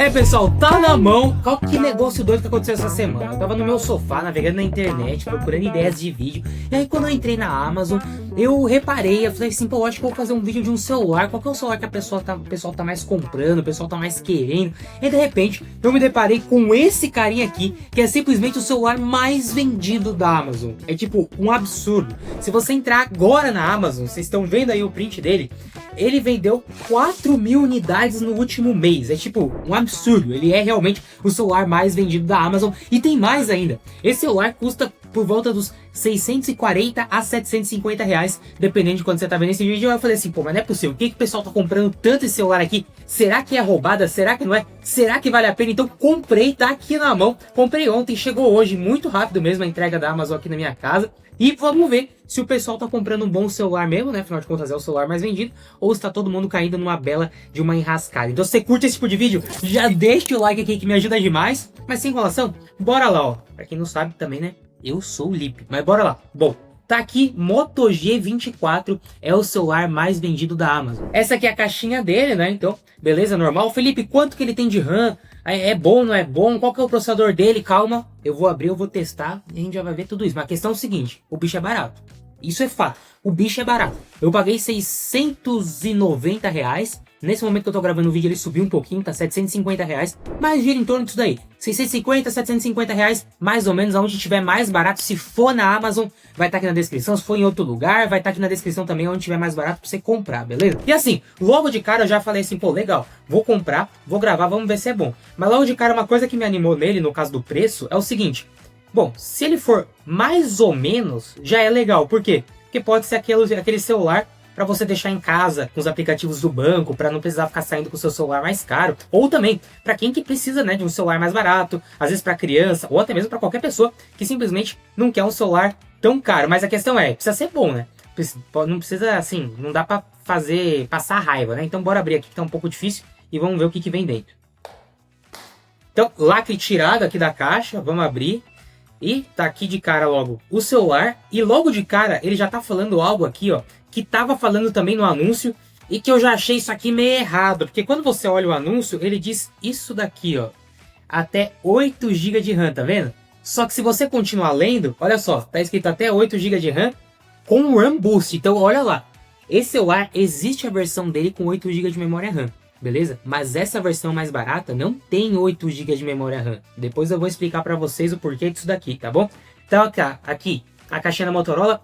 É, pessoal, tá na mão. Qual que negócio doido que aconteceu essa semana? Eu tava no meu sofá, navegando na internet, procurando ideias de vídeo. E aí, quando eu entrei na Amazon, eu reparei, eu falei assim, pô, acho que eu vou fazer um vídeo de um celular. Qual que é o celular que o pessoal tá mais comprando, o pessoal tá mais querendo? E de repente, eu me deparei com esse carinha aqui, que é simplesmente o celular mais vendido da Amazon. É tipo, um absurdo. Se você entrar agora na Amazon, vocês estão vendo aí o print dele, ele vendeu 4.000 unidades no último mês. É tipo um absurdo. Ele é realmente o celular mais vendido da Amazon. E tem mais ainda. Esse celular custa por volta dos 640 a 750 reais, dependendo de quando você tá vendo esse vídeo. Eu falei assim, pô, mas não é possível. Por que o pessoal tá comprando tanto esse celular aqui? Será que é roubada? Será que não é? Será que vale a pena? Então comprei, tá aqui na mão. Comprei ontem, chegou hoje, muito rápido mesmo a entrega da Amazon aqui na minha casa. E vamos ver se o pessoal tá comprando um bom celular mesmo, né? Afinal de contas é o celular mais vendido. Ou se tá todo mundo caindo numa bela de uma enrascada. Então se você curte esse tipo de vídeo, já deixa o like aqui que me ajuda demais. Mas sem enrolação, bora lá, ó. Pra quem não sabe também, né? Eu sou o Lipe, mas bora lá. Bom, tá aqui, Moto G24 é o celular mais vendido da Amazon. Essa aqui é a caixinha dele, né? Então, beleza, normal. Felipe, quanto que ele tem de RAM? É bom, não é bom? Qual que é o processador dele? Calma, eu vou abrir, eu vou testar e a gente já vai ver tudo isso. Mas a questão é o seguinte, o bicho é barato. Isso é fato, o bicho é barato. Eu paguei 690 reais. Nesse momento que eu tô gravando o vídeo ele subiu um pouquinho, tá 750 reais. Mas gira em torno disso daí. 650, 750 reais, mais ou menos, aonde tiver mais barato. Se for na Amazon, vai estar aqui na descrição. Se for em outro lugar, vai estar aqui na descrição também, onde tiver mais barato pra você comprar, beleza? E assim, logo de cara eu já falei assim, pô, legal, vou comprar, vou gravar, vamos ver se é bom. Mas logo de cara uma coisa que me animou nele, no caso do preço, é o seguinte. Bom, se ele for mais ou menos, já é legal. Por quê? Porque pode ser aquele celular para você deixar em casa com os aplicativos do banco, para não precisar ficar saindo com o seu celular mais caro. Ou também, para quem que precisa, né, de um celular mais barato, às vezes para criança, ou até mesmo para qualquer pessoa que simplesmente não quer um celular tão caro. Mas a questão é, precisa ser bom, né? Não precisa, assim, não dá para passar raiva, né? Então bora abrir aqui que tá um pouco difícil e vamos ver o que vem dentro. Então, lacre tirado aqui da caixa, vamos abrir. E tá aqui de cara logo o celular. E logo de cara ele já tá falando algo aqui, ó, que tava falando também no anúncio. E que eu já achei isso aqui meio errado. Porque quando você olha o anúncio, ele diz isso daqui, ó. Até 8 GB de RAM, tá vendo? Só que se você continuar lendo, olha só, tá escrito até 8 GB de RAM com RAM Boost. Então olha lá, esse celular existe a versão dele com 8 GB de memória RAM. Beleza? Mas essa versão mais barata não tem 8 GB de memória RAM. Depois eu vou explicar pra vocês o porquê disso daqui, tá bom? Então aqui, a caixinha da Motorola.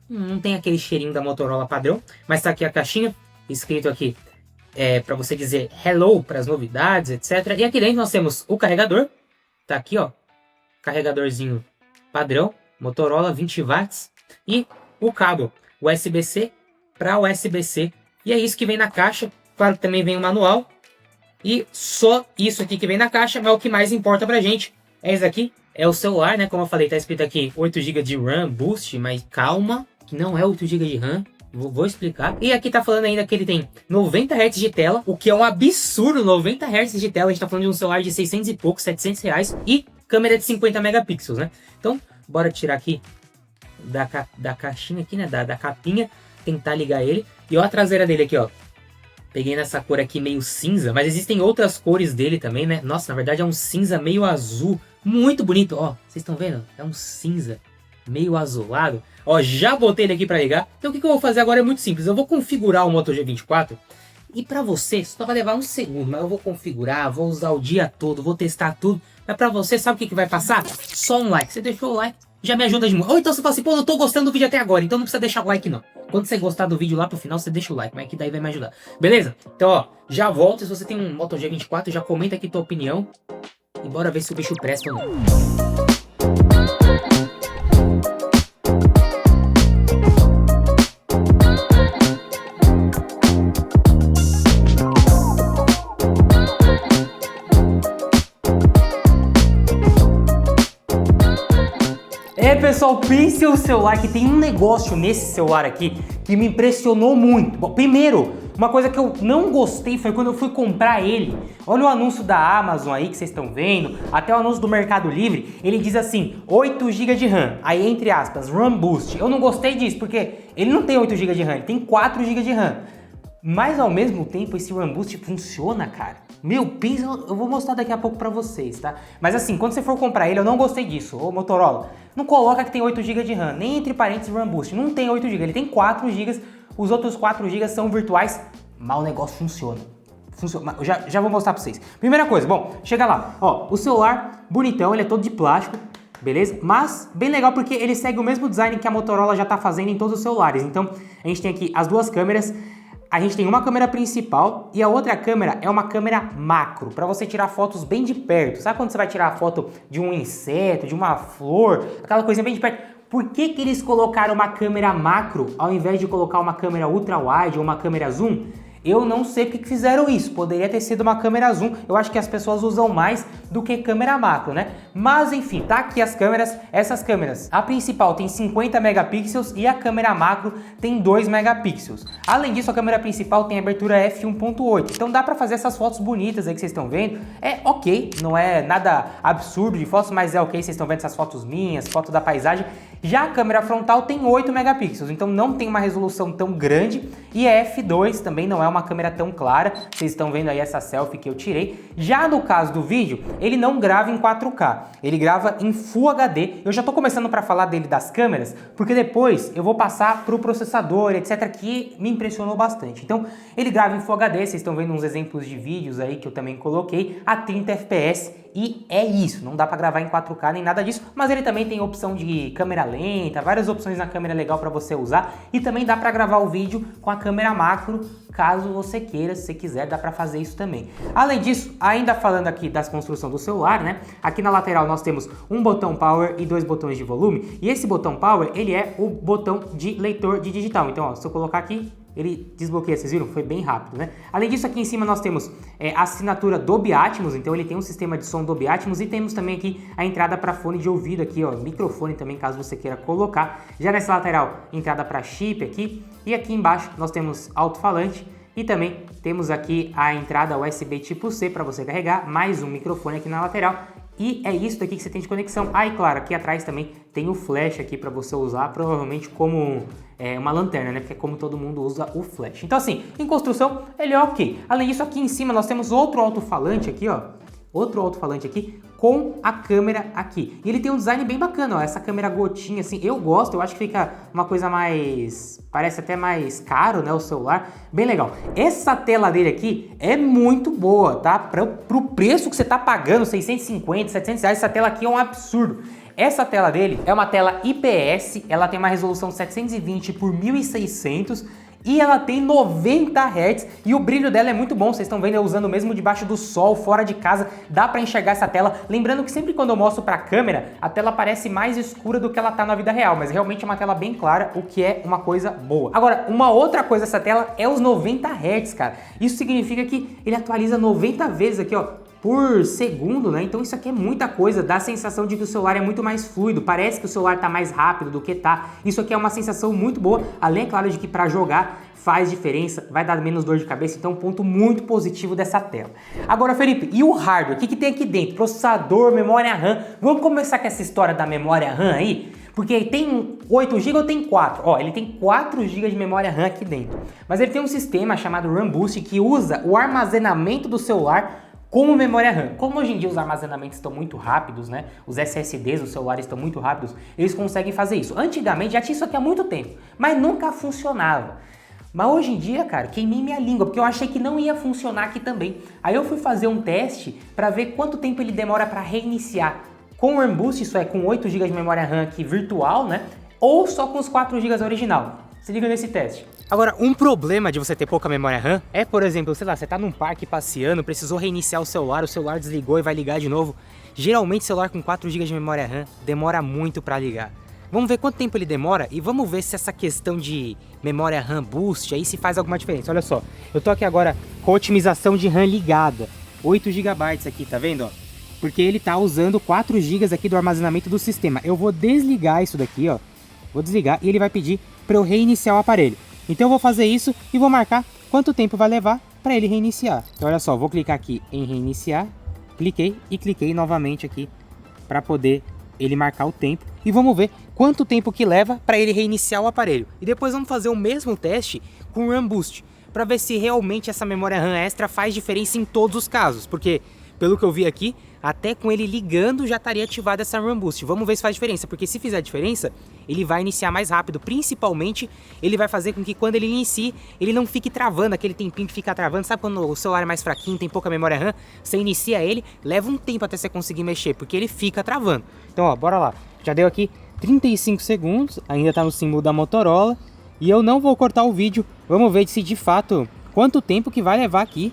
Não tem aquele cheirinho da Motorola padrão. Mas tá aqui a caixinha, escrito aqui pra você dizer hello para as novidades, etc. E aqui dentro nós temos o carregador. Tá aqui, ó. Carregadorzinho padrão, Motorola 20 watts. E o cabo USB-C para USB-C. E é isso que vem na caixa. Claro que também vem o manual. E só isso aqui que vem na caixa. Mas o que mais importa pra gente é isso aqui. É o celular, né? Como eu falei, tá escrito aqui 8 GB de RAM Boost. Mas calma, que não é 8 GB de RAM. Vou explicar. E aqui tá falando ainda que ele tem 90 Hz de tela. O que é um absurdo, 90 Hz de tela. A gente tá falando de um celular de 600 e pouco, 700 reais. E câmera de 50 megapixels, né? Então, bora tirar aqui da caixinha aqui, né? Da capinha. Tentar ligar ele. E ó a traseira dele aqui, ó. Peguei nessa cor aqui meio cinza. Mas existem outras cores dele também, né? Nossa, na verdade é um cinza meio azul. Muito bonito, ó. Vocês estão vendo? É um cinza meio azulado. Ó, já botei ele aqui pra ligar. Então o que eu vou fazer agora é muito simples. Eu vou configurar o Moto G24. E pra você, só vai levar um segundo. Mas eu vou configurar, vou usar o dia todo, vou testar tudo. Mas pra você, sabe o que vai passar? Só um like. Você deixou o like, já me ajuda demais. Ou então você fala assim, pô, eu tô gostando do vídeo até agora, então não precisa deixar o like não. Quando você gostar do vídeo lá pro final, você deixa o like, mas que daí vai me ajudar. Beleza? Então, ó, já volta. Se você tem um Moto G24, já comenta aqui tua opinião. E bora ver se o bicho presta ou não. Pessoal, pense o celular, que tem um negócio nesse celular aqui que me impressionou muito. Bom, primeiro, uma coisa que eu não gostei foi quando eu fui comprar ele. Olha o anúncio da Amazon aí que vocês estão vendo, até o anúncio do Mercado Livre, ele diz assim, 8 GB de RAM, aí entre aspas, RAM Boost. Eu não gostei disso, porque ele não tem 8 GB de RAM, ele tem 4 GB de RAM. Mas ao mesmo tempo esse RAM Boost funciona, cara. Meu, pensa, eu vou mostrar daqui a pouco pra vocês, tá? Mas assim, quando você for comprar ele, eu não gostei disso. Ô Motorola, não coloca que tem 8 GB de RAM, nem entre parênteses RAM Boost. Não tem 8 GB, ele tem 4 GB, os outros 4 GB são virtuais, mas o negócio funciona. Já vou mostrar pra vocês. Primeira coisa, bom, chega lá. Ó, o celular, bonitão, ele é todo de plástico, beleza? Mas bem legal porque ele segue o mesmo design que a Motorola já tá fazendo em todos os celulares. Então, a gente tem aqui as duas câmeras. A gente tem uma câmera principal e a outra câmera é uma câmera macro, para você tirar fotos bem de perto. Sabe quando você vai tirar a foto de um inseto, de uma flor, aquela coisinha bem de perto? Por que que eles colocaram uma câmera macro ao invés de colocar uma câmera ultra-wide ou uma câmera zoom? Eu não sei porque que fizeram isso, poderia ter sido uma câmera zoom, eu acho que as pessoas usam mais do que câmera macro, né? Mas enfim, tá aqui as câmeras, essas câmeras. A principal tem 50 megapixels e a câmera macro tem 2 megapixels. Além disso, a câmera principal tem abertura f1.8, então dá pra fazer essas fotos bonitas aí que vocês estão vendo. É ok, não é nada absurdo de fotos, mas é ok, vocês estão vendo essas fotos minhas, fotos da paisagem. Já a câmera frontal tem 8 megapixels, então não tem uma resolução tão grande e é f2, também não é uma câmera tão clara, vocês estão vendo aí essa selfie que eu tirei. Já no caso do vídeo, ele não grava em 4K, ele grava em Full HD. Eu já tô começando para falar dele das câmeras, porque depois eu vou passar pro processador, etc, que me impressionou bastante. Então, ele grava em Full HD, vocês estão vendo uns exemplos de vídeos aí que eu também coloquei, a 30 fps. E é isso, não dá pra gravar em 4K nem nada disso, mas ele também tem opção de câmera lenta, várias opções na câmera legal pra você usar, e também dá pra gravar o vídeo com a câmera macro, caso você queira, se você quiser, dá pra fazer isso também. Além disso, ainda falando aqui das construções do celular, né, aqui na lateral nós temos um botão power e 2 botões de volume, e esse botão power, ele é o botão de leitor de digital. Então, ó, se eu colocar aqui, ele desbloqueia, vocês viram? Foi bem rápido, né? Além disso, aqui em cima nós temos a assinatura Dolby Atmos, então ele tem um sistema de som Dolby Atmos, e temos também aqui a entrada para fone de ouvido aqui, ó, microfone também, caso você queira colocar. Já nessa lateral, entrada para chip aqui, e aqui embaixo nós temos alto-falante, e também temos aqui a entrada USB tipo C para você carregar, mais um microfone aqui na lateral. E é isso daqui que você tem de conexão. Ah, e claro, aqui atrás também tem o flash aqui para você usar, provavelmente como uma lanterna, né? Porque é como todo mundo usa o flash. Então assim, em construção ele é ok. Além disso, aqui em cima nós temos outro alto-falante aqui, ó. Outro alto-falante aqui com a câmera aqui. E ele tem um design bem bacana, ó. Essa câmera gotinha assim, eu gosto, eu acho que fica uma coisa mais... parece até mais caro, né, o celular. Bem legal. Essa tela dele aqui é muito boa, tá? Pro preço que você tá pagando, 650, 700 reais, essa tela aqui é um absurdo. Essa tela dele é uma tela IPS, ela tem uma resolução 720 por 1600 e ela tem 90 Hz e o brilho dela é muito bom, vocês estão vendo eu usando mesmo debaixo do sol, fora de casa, dá pra enxergar essa tela. Lembrando que sempre quando eu mostro pra câmera, a tela parece mais escura do que ela tá na vida real, mas realmente é uma tela bem clara, o que é uma coisa boa. Agora, uma outra coisa dessa tela é os 90 Hz, cara. Isso significa que ele atualiza 90 vezes aqui, ó, por segundo, né? Então isso aqui é muita coisa, dá a sensação de que o celular é muito mais fluido, parece que o celular tá mais rápido do que tá. Isso aqui é uma sensação muito boa, além, é claro, de que para jogar faz diferença, vai dar menos dor de cabeça, então um ponto muito positivo dessa tela. Agora, Felipe, e o hardware? O que que tem aqui dentro? Processador, memória RAM. Vamos começar com essa história da memória RAM aí? Porque tem 8 GB ou tem 4? Ó, ele tem 4 GB de memória RAM aqui dentro. Mas ele tem um sistema chamado RAM Boost que usa o armazenamento do celular como memória RAM. Como hoje em dia os armazenamentos estão muito rápidos, né? Os SSDs dos celulares estão muito rápidos, eles conseguem fazer isso. Antigamente já tinha isso aqui há muito tempo, mas nunca funcionava. Mas hoje em dia, cara, queimei minha língua, porque eu achei que não ia funcionar aqui também. Aí eu fui fazer um teste para ver quanto tempo ele demora para reiniciar. Com o RAM Boost, isso é, com 8 GB de memória RAM aqui virtual, né? Ou só com os 4 GB original. Se liga nesse teste. Agora, um problema de você ter pouca memória RAM é, por exemplo, sei lá, você tá num parque passeando, precisou reiniciar o celular desligou e vai ligar de novo. Geralmente, celular com 4 GB de memória RAM demora muito para ligar. Vamos ver quanto tempo ele demora e vamos ver se essa questão de memória RAM Boost aí se faz alguma diferença. Olha só, eu tô aqui agora com a otimização de RAM ligada, 8 GB aqui, tá vendo, ó? Porque ele tá usando 4 GB aqui do armazenamento do sistema. Eu vou desligar isso daqui, ó. Vou desligar e ele vai pedir para eu reiniciar o aparelho. Então eu vou fazer isso e vou marcar quanto tempo vai levar para ele reiniciar. Então olha só, vou clicar aqui em reiniciar, cliquei e cliquei novamente aqui para poder ele marcar o tempo. E vamos ver quanto tempo que leva para ele reiniciar o aparelho. E depois vamos fazer o mesmo teste com o RAM Boost. para ver se realmente essa memória RAM extra faz diferença em todos os casos, porque pelo que eu vi aqui, até com ele ligando já estaria ativada essa RAM Boost. Vamos ver se faz diferença, porque se fizer diferença, ele vai iniciar mais rápido. Principalmente, ele vai fazer com que quando ele inicie, ele não fique travando, aquele tempinho que fica travando. Sabe quando o celular é mais fraquinho, tem pouca memória RAM? Você inicia ele, leva um tempo até você conseguir mexer, porque ele fica travando. Então, ó, bora lá. Já deu aqui 35 segundos, ainda tá no símbolo da Motorola. E eu não vou cortar o vídeo. Vamos ver se de fato, quanto tempo que vai levar aqui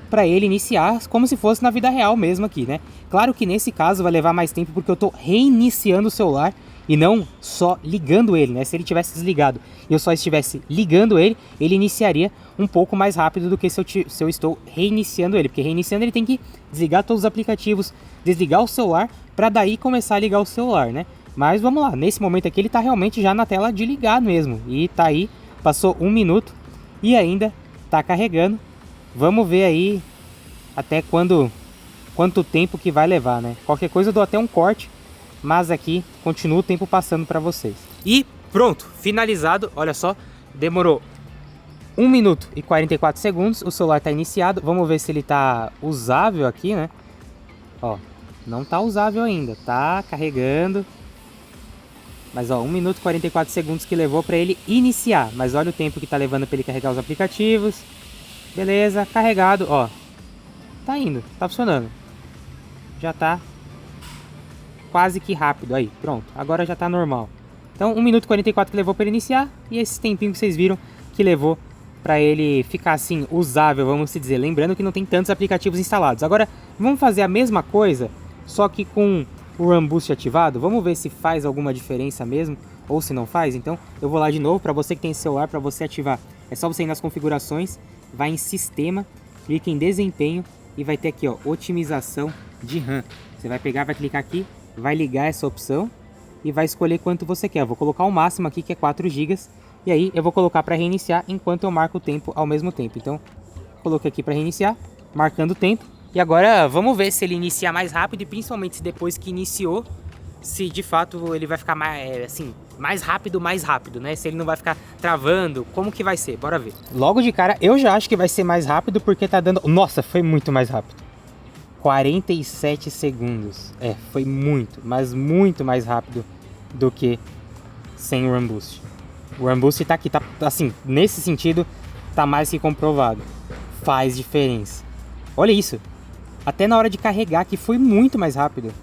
para ele iniciar, como se fosse na vida real mesmo aqui, né? Claro que nesse caso vai levar mais tempo porque eu tô reiniciando o celular e não só ligando ele, né? Se ele tivesse desligado e eu só estivesse ligando ele, ele iniciaria um pouco mais rápido do que se eu estou reiniciando ele, porque reiniciando ele tem que desligar todos os aplicativos, desligar o celular para daí começar a ligar o celular, né? Mas vamos lá, nesse momento aqui ele tá realmente já na tela de ligar mesmo e tá aí, passou 1 minuto e ainda tá carregando. Vamos ver aí até quanto tempo que vai levar, né? Qualquer coisa eu dou até um corte, mas aqui continua o tempo passando para vocês. E pronto, finalizado, olha só, demorou 1 minuto e 44 segundos, o celular está iniciado. Vamos ver se ele está usável aqui, né? Ó, não está usável ainda, tá carregando. Mas ó, 1 minuto e 44 segundos que levou para ele iniciar, mas olha o tempo que está levando para ele carregar os aplicativos. Beleza, carregado, ó. Tá indo, tá funcionando. Já tá quase que rápido aí, pronto. Agora já tá normal. Então, 1 minuto e 44 que levou para ele iniciar. E esse tempinho que vocês viram que levou para ele ficar assim, usável, vamos dizer. Lembrando que não tem tantos aplicativos instalados. Agora, vamos fazer a mesma coisa, só que com o RAM Boost ativado. Vamos ver se faz alguma diferença mesmo, ou se não faz. Então, eu vou lá de novo, para você que tem celular, para você ativar. É só você ir nas configurações, vai em sistema, clica em desempenho e vai ter aqui, ó, otimização de RAM. Você vai pegar, vai clicar aqui, vai ligar essa opção e vai escolher quanto você quer. Eu vou colocar o máximo aqui, que é 4 GB, e aí eu vou colocar para reiniciar enquanto eu marco o tempo ao mesmo tempo. Então, coloquei aqui para reiniciar, marcando o tempo. E agora vamos ver se ele inicia mais rápido e principalmente se depois que iniciou, se de fato ele vai ficar mais, assim, mais rápido, né? Se ele não vai ficar travando, como que vai ser? Bora ver. Logo de cara, eu já acho que vai ser mais rápido porque tá dando... Nossa, foi muito mais rápido. 47 segundos. É, foi muito, mas muito mais rápido do que sem o RAM Boost. O RAM Boost tá aqui, tá assim, nesse sentido, tá mais que comprovado. Faz diferença. Olha isso. Até na hora de carregar que foi muito mais rápido.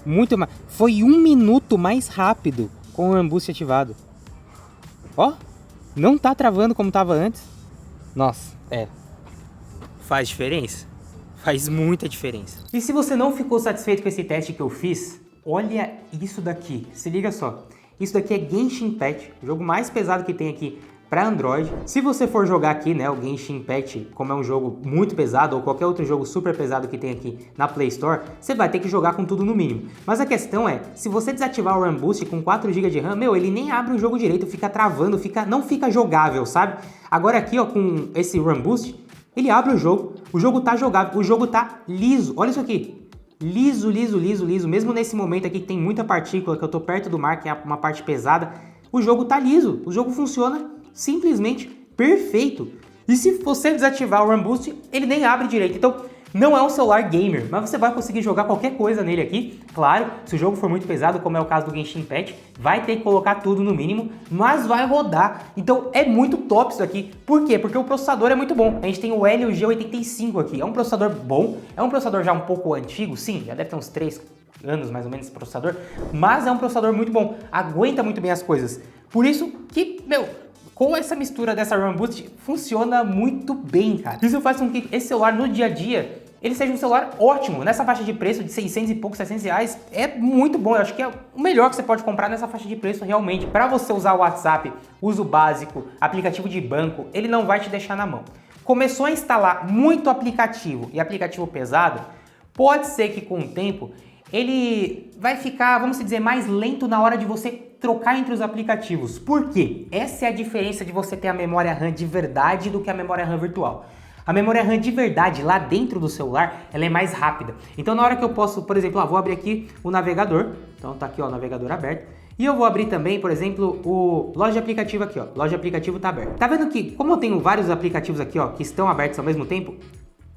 Muito mais. Foi 1 minuto mais rápido com o RAM Boost ativado. Ó, não tá travando como tava antes. Nossa, faz diferença? Faz muita diferença. E se você não ficou satisfeito com esse teste que eu fiz, olha isso daqui. Se liga só. Isso daqui é Genshin Impact, o jogo mais pesado que tem aqui para Android. Se você for jogar aqui, né, o Genshin Impact, como é um jogo muito pesado, ou qualquer outro jogo super pesado que tem aqui na Play Store, você vai ter que jogar com tudo no mínimo. Mas a questão é, se você desativar o RAM Boost com 4 GB de RAM, meu, ele nem abre o jogo direito, fica travando, não fica jogável, sabe? Agora aqui, ó, com esse RAM Boost, ele abre o jogo tá jogável, o jogo tá liso. Olha isso aqui. Liso, liso, liso, liso. Mesmo nesse momento aqui que tem muita partícula, que eu tô perto do mar, que é uma parte pesada, o jogo tá liso. O jogo funciona simplesmente perfeito. E se você desativar o RAM Boost, ele nem abre direito. Então, não é um celular gamer, mas você vai conseguir jogar qualquer coisa nele aqui. Claro, se o jogo for muito pesado, como é o caso do Genshin Impact, vai ter que colocar tudo no mínimo, mas vai rodar. Então, é muito top isso aqui. Por quê? Porque o processador é muito bom. A gente tem o Helio G85 aqui. É um processador bom, é um processador já um pouco antigo, sim, já deve ter uns 3 anos mais ou menos esse processador, mas é um processador muito bom, aguenta muito bem as coisas. Por isso que, meu, com essa mistura dessa RAM Boost, funciona muito bem, cara. Isso faz com que esse celular no dia a dia, ele seja um celular ótimo. Nessa faixa de preço de 600 e poucos, 700 reais, é muito bom. Eu acho que é o melhor que você pode comprar nessa faixa de preço realmente. Para você usar o WhatsApp, uso básico, aplicativo de banco, ele não vai te deixar na mão. Começou a instalar muito aplicativo e aplicativo pesado, pode ser que com o tempo ele vai ficar, vamos dizer, mais lento na hora de você trocar entre os aplicativos. Por quê? Essa é a diferença de você ter a memória RAM de verdade do que a memória RAM virtual. A memória RAM de verdade, lá dentro do celular, ela é mais rápida. Então na hora que eu posso, por exemplo, vou abrir aqui o navegador. Então tá aqui, ó, o navegador aberto. E eu vou abrir também, por exemplo, o loja de aplicativo aqui, ó. Loja de aplicativo tá aberta. Tá vendo que, como eu tenho vários aplicativos aqui, ó, que estão abertos ao mesmo tempo,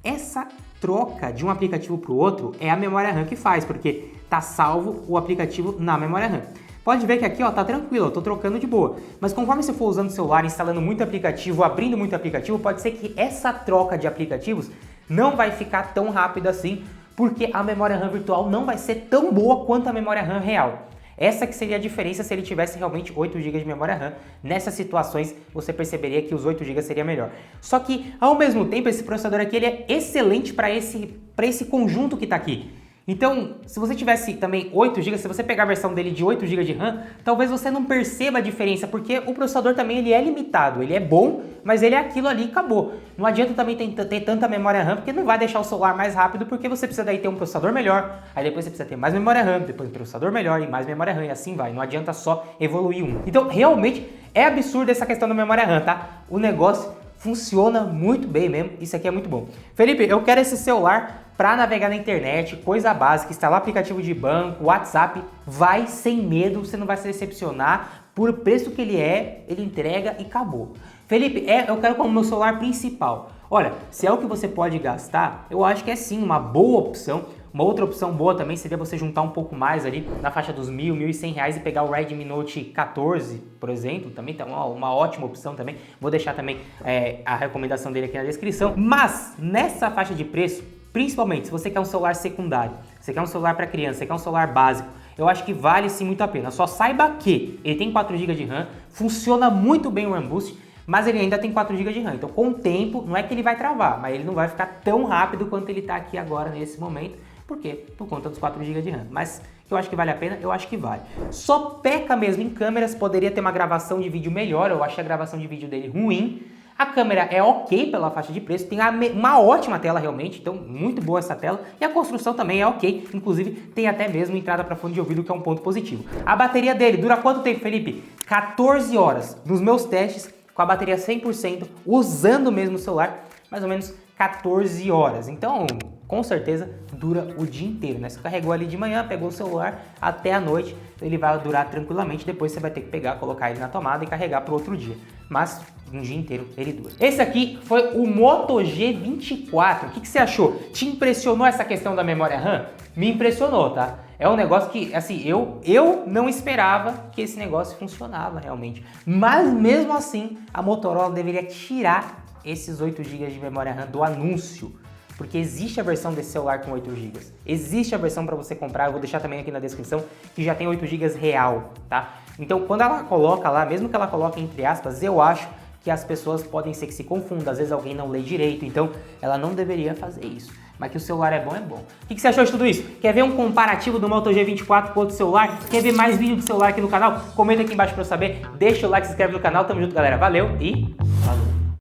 essa troca de um aplicativo para o outro é a memória RAM que faz, porque tá salvo o aplicativo na memória RAM. Pode ver que aqui, ó, tá tranquilo, eu tô trocando de boa. Mas conforme você for usando o celular, instalando muito aplicativo, abrindo muito aplicativo, pode ser que essa troca de aplicativos não vai ficar tão rápida assim, porque a memória RAM virtual não vai ser tão boa quanto a memória RAM real. Essa que seria a diferença se ele tivesse realmente 8 GB de memória RAM. Nessas situações, você perceberia que os 8 GB seria melhor. Só que, ao mesmo tempo, esse processador aqui ele é excelente para esse conjunto que está aqui. Então, se você tivesse também 8 GB, se você pegar a versão dele de 8 GB de RAM, talvez você não perceba a diferença, porque o processador também ele é limitado, ele é bom, mas ele é aquilo ali e acabou. Não adianta também ter tanta memória RAM, porque não vai deixar o celular mais rápido, porque você precisa daí ter um processador melhor, aí depois você precisa ter mais memória RAM, depois um processador melhor e mais memória RAM, e assim vai. Não adianta só evoluir um. Então, realmente, é absurdo essa questão da memória RAM, tá? O negócio funciona muito bem mesmo, isso aqui é muito bom. Felipe, eu quero esse celular para navegar na internet, coisa básica, instalar aplicativo de banco, WhatsApp, vai sem medo, você não vai se decepcionar, por preço que ele entrega e acabou. Felipe, eu quero como meu celular principal. Olha, se é o que você pode gastar, eu acho que é sim uma boa opção. Uma outra opção boa também seria você juntar um pouco mais ali na faixa dos R$1.000, R$1.100 e pegar o Redmi Note 14, por exemplo, também tá uma ótima opção também. Vou deixar também a recomendação dele aqui na descrição. Mas nessa faixa de preço, principalmente se você quer um celular secundário, você quer um celular para criança, você quer um celular básico, eu acho que vale sim muito a pena. Só saiba que ele tem 4 GB de RAM, funciona muito bem o RAM Boost, mas ele ainda tem 4 GB de RAM. Então com o tempo, não é que ele vai travar, mas ele não vai ficar tão rápido quanto ele está aqui agora nesse momento. Por quê? Por conta dos 4 GB de RAM. Mas eu acho que vale a pena? Eu acho que vale. Só peca mesmo em câmeras, poderia ter uma gravação de vídeo melhor, eu achei a gravação de vídeo dele ruim. A câmera é ok pela faixa de preço, tem uma ótima tela realmente, então muito boa essa tela. E a construção também é ok, inclusive tem até mesmo entrada para fone de ouvido, que é um ponto positivo. A bateria dele dura quanto tempo, Felipe? 14 horas. Nos meus testes, com a bateria 100%, usando mesmo o celular, mais ou menos 14 horas. Então, com certeza, dura o dia inteiro, né? Você carregou ali de manhã, pegou o celular até a noite, ele vai durar tranquilamente, depois você vai ter que pegar, colocar ele na tomada e carregar para o outro dia. Mas um dia inteiro ele dura. Esse aqui foi o Moto G24. O que você achou? Te impressionou essa questão da memória RAM? Me impressionou, tá? É um negócio que, assim, eu não esperava que esse negócio funcionava realmente. Mas mesmo assim, a Motorola deveria tirar esses 8 GB de memória RAM do anúncio. Porque existe a versão desse celular com 8 GB. Existe a versão para você comprar, eu vou deixar também aqui na descrição, que já tem 8 GB real, tá? Então, quando ela coloca lá, mesmo que ela coloque entre aspas, eu acho que as pessoas podem ser que se confundam, às vezes alguém não lê direito, então ela não deveria fazer isso. Mas que o celular é bom, é bom. O que você achou de tudo isso? Quer ver um comparativo do Moto G24 com outro celular? Quer ver mais vídeo do celular aqui no canal? Comenta aqui embaixo pra eu saber. Deixa o like, se inscreve no canal. Tamo junto, galera. Valeu e